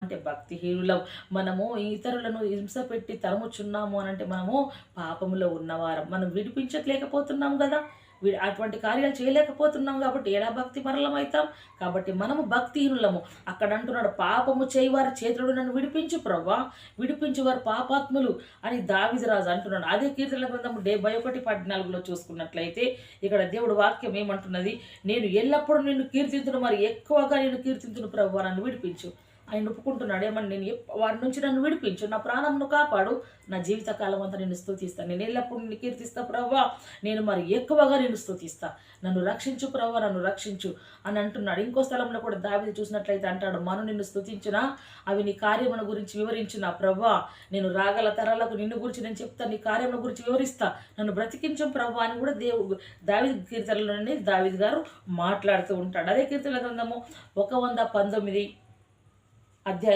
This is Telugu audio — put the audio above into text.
అంటే భక్తిహీనులం. మనము ఇతరులను హింస పెట్టి తరుముచున్నాము అనంటే మనము పాపములో ఉన్నవారం. మనం విడిపించలేకపోతున్నాం గదా! అటువంటి కార్యాలు చేయలేకపోతున్నాం కాబట్టి ఎలా భక్తి పరులమవుతాం? కాబట్టి మనము భక్తిహీనులము. అక్కడ అంటున్నాడు, పాపము చేయవారి చేతులు నన్ను విడిపించు ప్రవ్వా, విడిపించు వారు పాపాత్ములు అని దావీదు రాజు అంటున్నాడు. అదే కీర్తనల గ్రంథము 71:14 చూసుకున్నట్లయితే ఇక్కడ దేవుడు వాక్యం ఏమంటున్నది? నేను ఎల్లప్పుడూ నిన్ను కీర్తింతును, మరి ఎక్కువగా నేను కీర్తింతును ప్రవ్వా, నన్ను విడిపించు. ఆయన ఒప్పుకుంటున్నాడు ఏమని, నేను వారి నుంచి నన్ను విడిపించు, నా ప్రాణంను కాపాడు, నా జీవితకాలం అంతా నేను స్తుతిస్తాను, నేను ఎల్లప్పుడూ నిన్ను కీర్తిస్తా ప్రవ్వా, నేను మరి ఎక్కువగా నేను స్తుతిస్తా, నన్ను రక్షించు ప్రవ్వా, నన్ను రక్షించు అని అంటున్నాడు. ఇంకో స్థలంలో కూడా దావీదు చూసినట్లయితే అంటాడు, మను నిన్ను స్తుతించినా అవి నీ కార్యముల గురించి వివరించిన ప్రవ్వా, నేను రాగల తరాలకు నిన్ను గురించి నేను చెప్తాను, నీ కార్యముల గురించి వివరిస్తా, నన్ను బ్రతికించం ప్రవ్వా అని కూడా దావీదు కీర్తనలోనే దావీదు గారు మాట్లాడుతూ ఉంటాడు. అదే కీర్తనల గ్రంథము 119 అధ్యాయం